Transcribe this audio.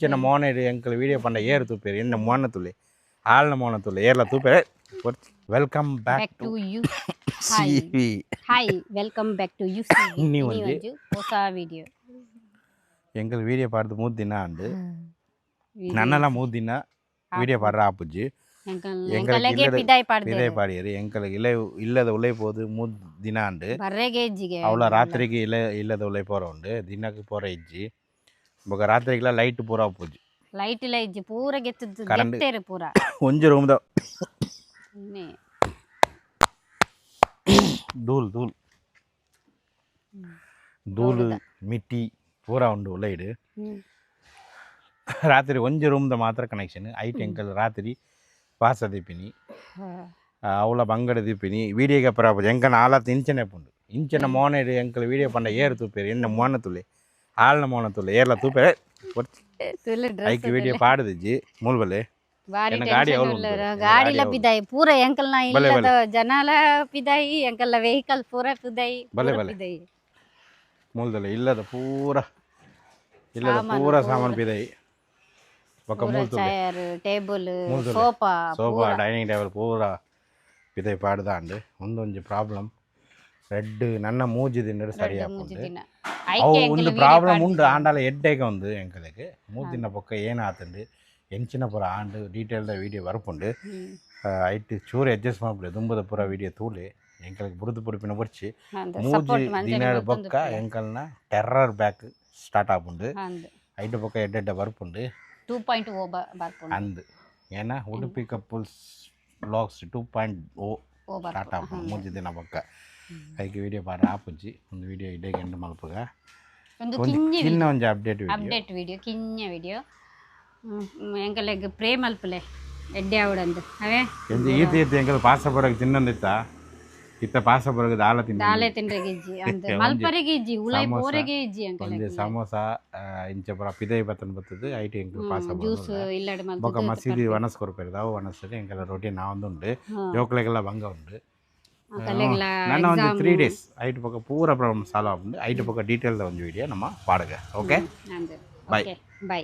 చిన్న మోనేడు ఎంకల్ వీడియో పండ ఏరు తూపేరు ఎన్న మోన తులే ఆళ్ళ మోన తులే ఏర్ల తూపేరు welcome back to you hi welcome back to you ನೀವೊಂದು ಹೊಸ ವಿಡಿಯೋ ಎಂಕಲ್ ವಿಡಿಯೋ ಪಾಡ್ದು 3 ದಿನ ಅಂದು ನನ್ನಲ 3 ದಿನ ವಿಡಿಯೋ ಪಾಡ್ರ ಆಪುಜಿ ಎಂಕಲಗೆ ಪಿದಾಯ್ ಪಾಡಿಯರು ಎಂಕಲಗೆ ಇಲ್ಲದ ಉಲೈ ಪೋದು 3 ದಿನ ಅಂದು ಬರ್ರೆಗೆಜ್ಜಿಗೆ ಅವಳ ರಾತ್ರಿಗೆ ಇಲ್ಲದ ಉಲೈ ಪೋರ ಉಂಡು ದಿನಕ್ಕೆ ಪೋರ ಇಜ್ಜಿ ಬೊಕ ರಾತ್ರಿಗೆಲ್ಲ ಲೈಟ್ ಪೂರ ಆಪುಜಿ ಲೈಟ್ ಇಲ್ಲ ಇಜ್ಜಿ ಪೂರ ಗೆತ್ತದು ಗೆತ್ತೇರು ಪೂರ ಒಂಜಿ ರೂಮ್ದ ಧೂಲ್ ಧೂಲ್ ಧೂಲ್ ಮಿಟ್ಟಿ ಪೂರ ಉಂಡು ಲೈಟ್ ರಾತ್ರಿ ಒಂಜಿ ರೂಮ್ದ ಮಾತ್ರ ಕನೆಕ್ಷನ್ ಐಟ್ ಎಂಕಲ್ ರಾತ್ರಿ ಪಾಸ ದಿಪ್ಪಿನಿ ಅವಳ ಬಂಗಡ ದಿಪ್ಪಿನಿ ವೀಡಿಯೋಗೆ ಪರಾಪುಜಿ ಎಂಕನ ಆಲತ್ ಇಂಚನೆ ಪುಂಡು ಇಂಚನ ಮೋನೇಡು ಎಂಕಲ್ ವೀಡಿಯೋ ಪಂಡ ಏರು ತೂಪೇರು ಎನ್ನ ಮೋನ ತುಲೆ ಆಳ್ನ ಮೋನ ತುಲೆ ಏರ್ಲ ತೂಪೇರು ಐಕ್ ವೀಡಿಯೋ ಪಾಡದಿಜ್ಜಿ ಮೂಲ್ಬಲೆ ಗಾಡಿಲ ಪಿದಾಯಿ ಪೂರ ಎಂಕಲ್ನ ಇಲ್ಲದ ಜನಾಲ ಪಿದಾಯಿ ಎಂಕಲ್ನ ವೆಹಿಕಲ್ ಪೂರ ಪಿದಾಯಿ ಪಿದಾಯಿ ಮೂಲ್ದಲೆ ಇಲ್ಲದ ಪೂರ ಸಾಮಾನು ಪಿದಾಯಿ chair table sofa dining table ಪೂರ ಪಿದಾಯಿ ಪಾಡ್ದಾಂಡು ಒಂದೊಂಜಿ ಪ್ರಾಬ್ಲಮ್ ರೆಡ್ ನನ್ನ ಮೂಜಿ ದಿನ ಸರಿ ಒಂದು ಪ್ರಾಬ್ಲಮ್ ಉಂಡು ಆಂಡಾಲ ಎಡ್ಡೆಗೆ ಒಂದು ಎಂಕಲಿಗೆ 3 ದಿನ ಪಕ್ಕ ಏನಾತಂಡು ಎಂಚಿನ ಪೂರ ಆಂಡು ಡೀಟೇಲ್ದ ವೀಡಿಯೋ ಬರ್ಪುಂಡು ಐಟ್ ಚೂರು ಅಡ್ಜಸ್ಟ್ ಮಾಡ್ಬಿಡಿ ದುಂಬದ ಪೂರ ವೀಡಿಯೋ ತೂಲೆ ಎಂಕಲ್ಗೆ ಬುಡ್ದು ಪುಡಿಪಿನ ಬರ್ಚಿ 3 ದಿನ ಪಕ್ಕ ಎಂಕಲ್ನ ಟೆರ್ರರ್ ಬ್ಯಾಕ್ ಸ್ಟಾರ್ಟ್ ಆಪುಂಡು ಐಟ್ ಪಕ್ಕ ಎಡ್ಡೆಡ್ಡ ಬರ್ಪುಂಡು 2.0 ಬರ್ಪುಂಡು ಅಂದು ಏನ ಉಡುಪಿ ಕಪಲ್ಸ್ ವ್ಲಾಗ್ಸ್ 2.0 ಸ್ಟಾರ್ಟ್ ಆಪುಂಡು 3 ದಿನ ಪಕ್ಕ ಐಕೆ ವೀಡಿಯೋ ಪಾರ ಆಪುಜಿ ಒಂದು ವೀಡಿಯೋ ಇಡೆಗೆ ಎಂಡ್ ಮಲ್ಪುಗ ಒಂದು ಚಿನ್ನ ಒಂಜಿ ಅಪ್ಡೇಟ್ ವೀಡಿಯೋ ಕಿನ್ನ ವೀಡಿಯೋ ಎಂಕಲೆಗ್ ಪ್ರೇಮ್ ಅಲ್ಪಲೆ ಎಡ್ಡೆ ಅವಡಂದು ಅವೇ ಈತ ಎಂಕಲ್ ಪಾಸ ಬರಗೆ ತಿನ್ನಂದಿತ್ತ ಇತ್ತ ಪಾಸ ಬರಗೆ ದಾಲೆ ತಿಂಡ್ರೆಗೆ ಇಜ್ಜಿ ಅಂದೆ ಮಲ್ಪರೆಗೆ ಇಜ್ಜಿ ಉಳೈ ಪೋರೆಗೆ ಇಜ್ಜಿ ಎಂಕಲ್ ಒಂಜಿ ಸಮೋಸ ಇಂಚ ಪರ ಪಿದೈ ಬತ್ತನ್ ಬತ್ತದು ಐಟಿ ಎಂಕಲ್ ಪಾಸ ಜ್ಯೂಸ್ ಇಲ್ಲಡೆ ಮಲ್ಪು ಬೊಕ ಮಸೀದಿ ವನಸ್ ಕೊರ್ಪೆರ್ ಅವು ವನಸ್ಸದೆ ಎಂಕಲ್ ರೊಟೀನ್ ಆವೊಂದುಂಡು ಜೋಕ್ಲೆಗೆಲ್ಲ ಬಂಗ ಉಂಡು ನನ್ನ ಒಂದು 3 days ಐಟ್ ಪಕ್ಕ ಪೂರ ಪ್ರಾಬ್ಲಮ್ ಸಾಲ್ವ್ ಆಪುಂಡು ಐಟ್ ಪಕ್ಕ ಡೀಟೇಲ್ದ ಒಂದು ವಿಡಿಯೋ ನಮ್ಮ ಪಾಡಗ ಓಕೆ ಬೈ